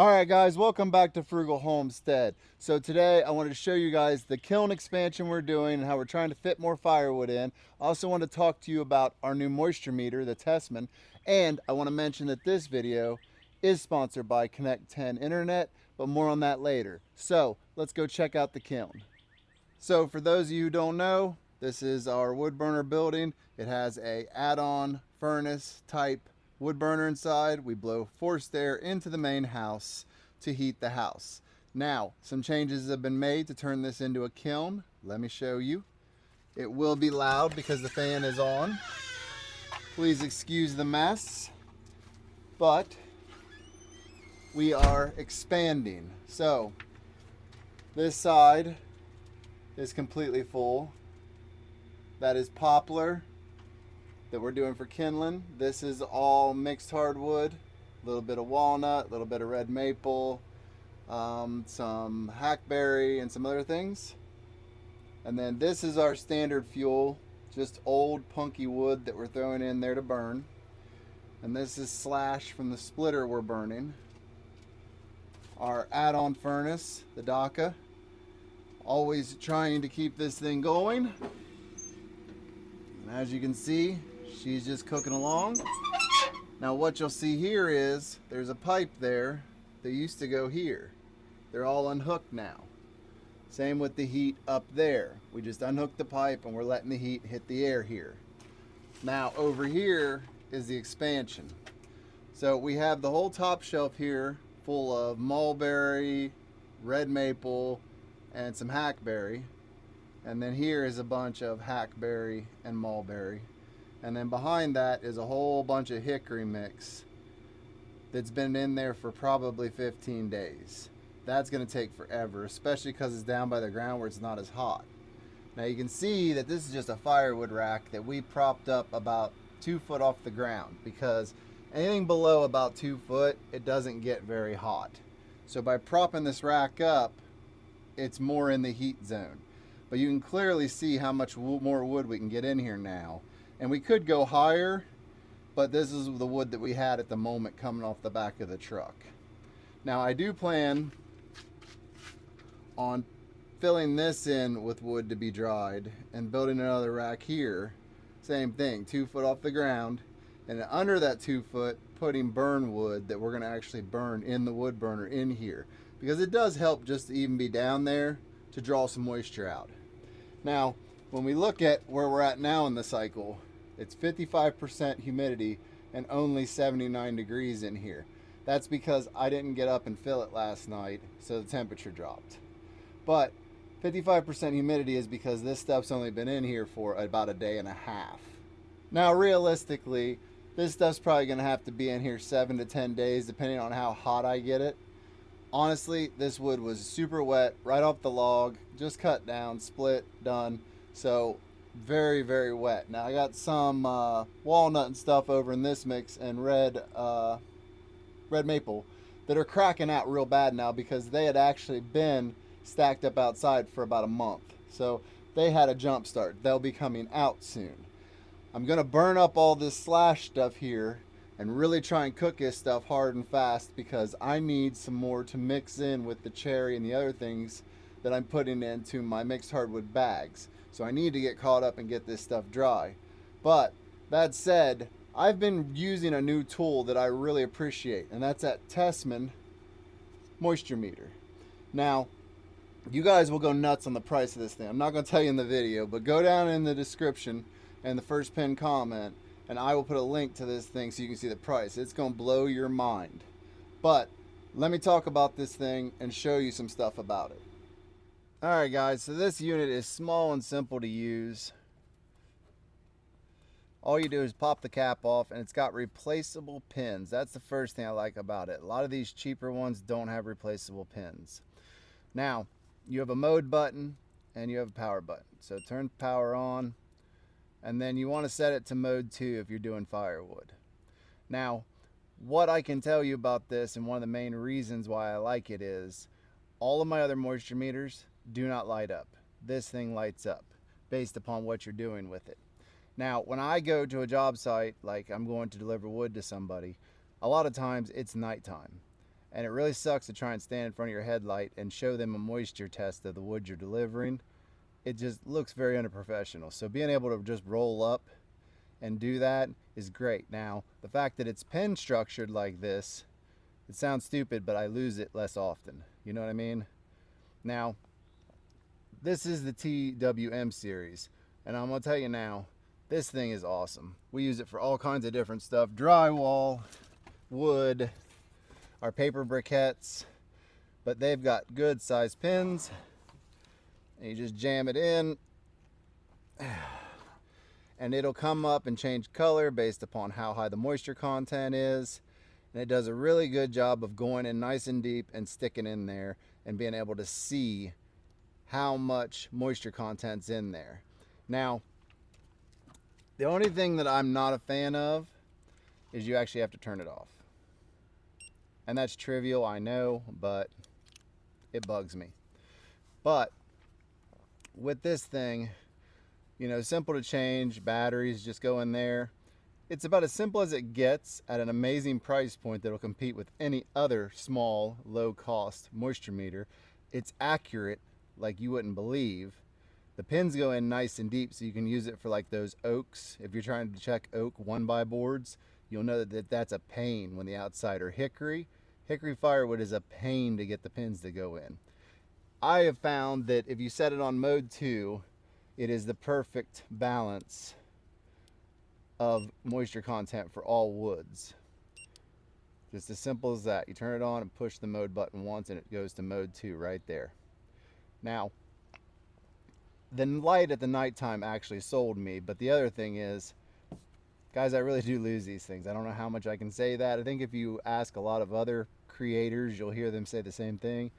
Alright guys, welcome back to Frugal Homestead. So today I wanted to show you guys the kiln expansion we're doing and how we're trying to fit more firewood in. I also want to talk to you about our new moisture meter, the Tessman, and I want to mention that this video is sponsored by Connecten Internet, but more on that later. So let's go check out the kiln. So for those of you who don't know, this is our wood burner building. It has a add-on furnace type wood burner inside. We blow forced air into the main house to heat the house. Now, some changes have been made to turn this into a kiln. Let me show you. It will be loud because the fan is on. Please excuse the mess, but we are expanding. So, this side is completely full. That is poplar that we're doing for kindling. This is all mixed hardwood, a little bit of walnut, a little bit of red maple, some hackberry and some other things. And then this is our standard fuel, just old punky wood that we're throwing in there to burn. And this is slash from the splitter we're burning. Our add-on furnace, the Daka. Always trying to keep this thing going. And as you can see, she's just cooking along. Now what you'll see here is there's a pipe there that used to go here. They're all unhooked now. Same with the heat up there. We just unhooked the pipe and we're letting the heat hit the air here. Now over here is the expansion. So we have the whole top shelf here full of mulberry, red maple, and some hackberry. And then here is a bunch of hackberry and mulberry. And then behind that is a whole bunch of hickory mix that's been in there for probably 15 days. That's going to take forever, especially because it's down by the ground where it's not as hot. Now you can see that this is just a firewood rack that we propped up about 2 foot off the ground, because anything below about 2 foot, it doesn't get very hot. So by propping this rack up, it's more in the heat zone. But you can clearly see how much more wood we can get in here now. And we could go higher, but this is the wood that we had at the moment coming off the back of the truck. Now I do plan on filling this in with wood to be dried and building another rack here. Same thing, 2 foot off the ground. And under that 2 foot, putting burn wood that we're gonna actually burn in the wood burner in here. Because it does help just to even be down there to draw some moisture out. Now, when we look at where we're at now in the cycle, it's 55% humidity and only 79 degrees in here. That's because I didn't get up and fill it last night, so the temperature dropped. But 55% humidity is because this stuff's only been in here for about a day and a half. Now, realistically, this stuff's probably gonna have to be in here 7 to 10 days, depending on how hot I get it. Honestly, this wood was super wet, right off the log, just cut down, split, done. So very, very wet. Now I got some walnut and stuff over in this mix and red maple that are cracking out real bad now because they had actually been stacked up outside for about a month. So they had a jump start. They'll be coming out soon. I'm gonna burn up all this slash stuff here and really try and cook this stuff hard and fast, because I need some more to mix in with the cherry and the other things that I'm putting into my mixed hardwood bags. So I need to get caught up and get this stuff dry. But that said, I've been using a new tool that I really appreciate, and that's that Tessman moisture meter. Now, you guys will go nuts on the price of this thing. I'm not going to tell you in the video, but go down in the description and the first pinned comment, and I will put a link to this thing so you can see the price. It's going to blow your mind. But let me talk about this thing and show you some stuff about it. Alright guys, so this unit is small and simple to use. All you do is pop the cap off, and it's got replaceable pins. That's the first thing I like about it. A lot of these cheaper ones don't have replaceable pins. Now, you have a mode button and you have a power button. So turn power on, and then you want to set it to mode 2 if you're doing firewood. Now, what I can tell you about this, and one of the main reasons why I like it, is all of my other moisture meters do not light up. This thing lights up based upon what you're doing with it. Now, when I go to a job site, like I'm going to deliver wood to somebody, a lot of times it's nighttime. And it really sucks to try and stand in front of your headlight and show them a moisture test of the wood you're delivering. It just looks very unprofessional. So being able to just roll up and do that is great. Now, the fact that it's pen structured like this, it sounds stupid, but I lose it less often. You know what I mean? Now, this is the TWM series, and I'm gonna tell you now, this thing is awesome. We use it for all kinds of different stuff: drywall, wood, our paper briquettes, but they've got good sized pins, and you just jam it in, and it'll come up and change color based upon how high the moisture content is. And it does a really good job of going in nice and deep and sticking in there and being able to see how much moisture content's in there. Now, the only thing that I'm not a fan of is you actually have to turn it off. And that's trivial, I know, but it bugs me. But with this thing, you know, simple to change, batteries just go in there. It's about as simple as it gets at an amazing price point that'll compete with any other small, low-cost moisture meter. It's accurate like you wouldn't believe. The pins go in nice and deep, so you can use it for like those oaks. If you're trying to check oak 1x boards, you'll know that that's a pain when the outside are hickory. Hickory firewood is a pain to get the pins to go in. I have found that if you set it on mode 2, it is the perfect balance of moisture content for all woods. Just as simple as that. You turn it on and push the mode button once and it goes to mode 2 right there. Now, the light at the nighttime actually sold me, but the other thing is, guys, I really do lose these things. I don't know how much I can say that. I think if you ask a lot of other creators, you'll hear them say the same thing.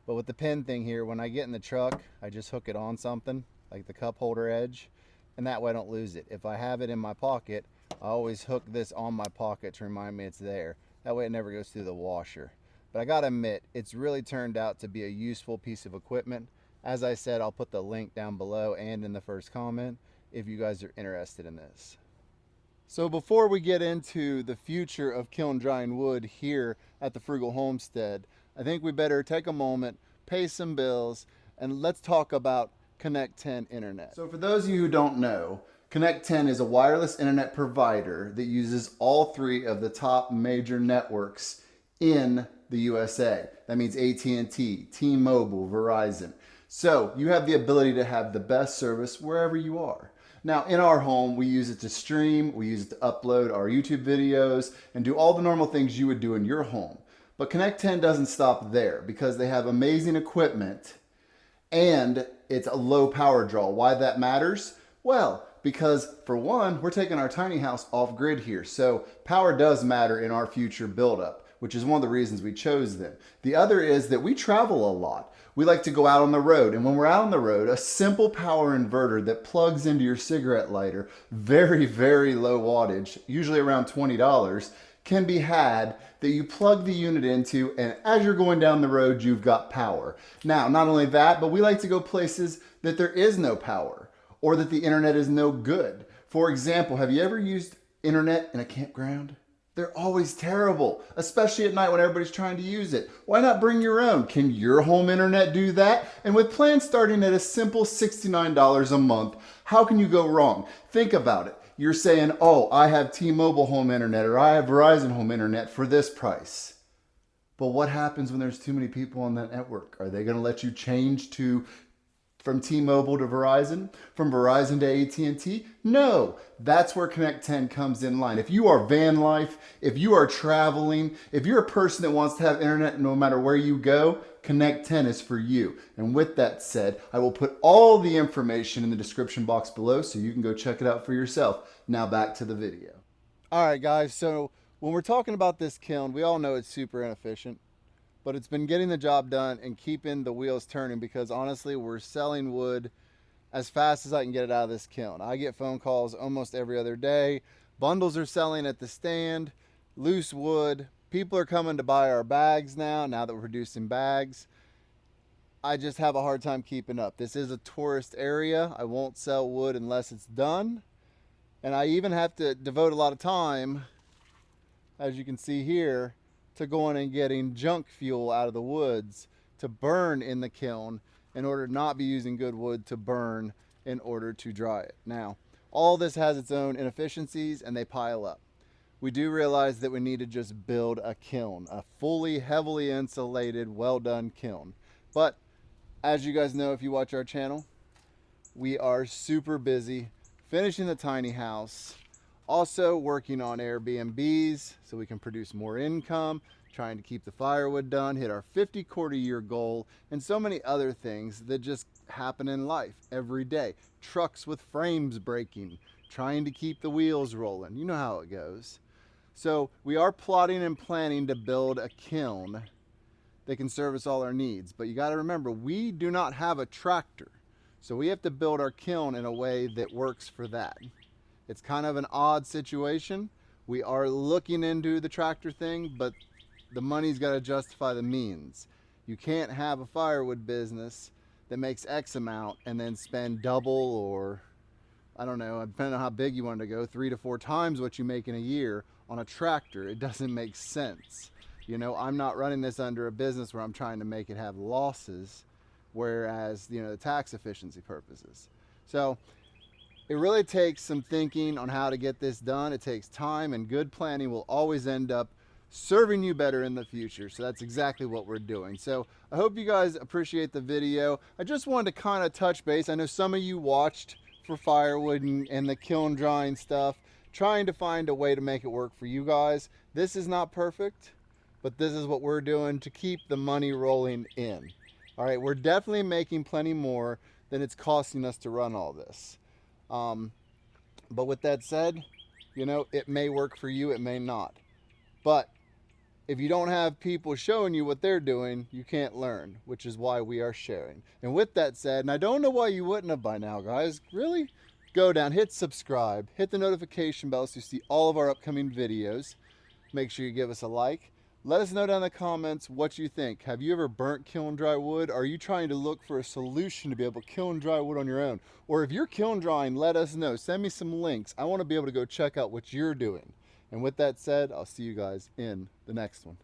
But with the pin thing here, when I get in the truck, I just hook it on something, like the cup holder edge, and that way I don't lose it. If I have it in my pocket, I always hook this on my pocket to remind me it's there. That way it never goes through the washer. But I gotta admit, it's really turned out to be a useful piece of equipment. As I said, I'll put the link down below and in the first comment if you guys are interested in this. So before we get into the future of kiln drying wood here at the Frugal Homestead, I think we better take a moment, pay some bills, and let's talk about Connecten Internet. So for those of you who don't know, Connecten is a wireless internet provider that uses all 3 of the top major networks in the USA. That means AT&T, T-Mobile, Verizon. So you have the ability to have the best service wherever you are. Now in our home, we use it to stream, we use it to upload our YouTube videos and do all the normal things you would do in your home. But Connecten doesn't stop there because they have amazing equipment and it's a low power draw. Why that matters? Well, because for one, we're taking our tiny house off grid here. So power does matter in our future buildup, which is one of the reasons we chose them. The other is that we travel a lot. We like to go out on the road. And when we're out on the road, a simple power inverter that plugs into your cigarette lighter, very, very low wattage, usually around $20, can be had that you plug the unit into, and as you're going down the road, you've got power. Now, not only that, but we like to go places that there is no power or that the internet is no good. For example, have you ever used internet in a campground? They're always terrible, especially at night when everybody's trying to use it. Why not bring your own? Can your home internet do that? And with plans starting at a simple $69 a month, how can you go wrong? Think about it. You're saying, oh, I have T-Mobile home internet or I have Verizon home internet for this price. But what happens when there's too many people on that network? Are they going to let you change from T-Mobile to Verizon, from Verizon to AT&T? No, that's where Connecten comes in line. If you are van life, if you are traveling, if you're a person that wants to have internet no matter where you go, Connecten is for you. And with that said, I will put all the information in the description box below so you can go check it out for yourself. Now back to the video. All right, guys, so when we're talking about this kiln, we all know it's super inefficient, but it's been getting the job done and keeping the wheels turning because honestly, we're selling wood as fast as I can get it out of this kiln. I get phone calls almost every other day. Bundles are selling at the stand, loose wood. People are coming to buy our bags now that we're producing bags. I just have a hard time keeping up. This is a tourist area. I won't sell wood unless it's done. And I even have to devote a lot of time, as you can see here, to going and getting junk fuel out of the woods to burn in the kiln in order to not be using good wood to burn in order to dry it. Now, all this has its own inefficiencies and they pile up. We do realize that we need to just build a kiln, a fully, heavily insulated, well done kiln. But as you guys know, if you watch our channel, we are super busy finishing the tiny house, also working on Airbnbs so we can produce more income, trying to keep the firewood done, hit our 50 quarter year goal, and so many other things that just happen in life every day. Trucks with frames breaking, trying to keep the wheels rolling. You know how it goes. So we are plotting and planning to build a kiln that can service all our needs. But you got to remember, we do not have a tractor. So we have to build our kiln in a way that works for that. It's kind of an odd situation. We are looking into the tractor thing, but the money's got to justify the means. You can't have a firewood business that makes X amount and then spend double, or I don't know, depending on how big you want to go, 3 to 4 times what you make in a year on a tractor. It doesn't make sense. You know, I'm not running this under a business where I'm trying to make it have losses, whereas, you know, the tax efficiency purposes. So it really takes some thinking on how to get this done. It takes time, and good planning will always end up serving you better in the future. So that's exactly what we're doing. So I hope you guys appreciate the video. I just wanted to kind of touch base. I know some of you watched for firewood and the kiln drying stuff, trying to find a way to make it work for you guys. This is not perfect, but this is what we're doing to keep the money rolling in. All right, we're definitely making plenty more than it's costing us to run all this. But with that said, you know, it may work for you, it may not. But if you don't have people showing you what they're doing, you can't learn, which is why we are sharing. And with that said, and I don't know why you wouldn't have by now, guys, really? Go down, hit subscribe, hit the notification bell so you see all of our upcoming videos. Make sure you give us a like. Let us know down in the comments what you think. Have you ever burnt kiln dry wood? Are you trying to look for a solution to be able to kiln dry wood on your own? Or if you're kiln drying, let us know. Send me some links. I want to be able to go check out what you're doing. And with that said, I'll see you guys in the next one.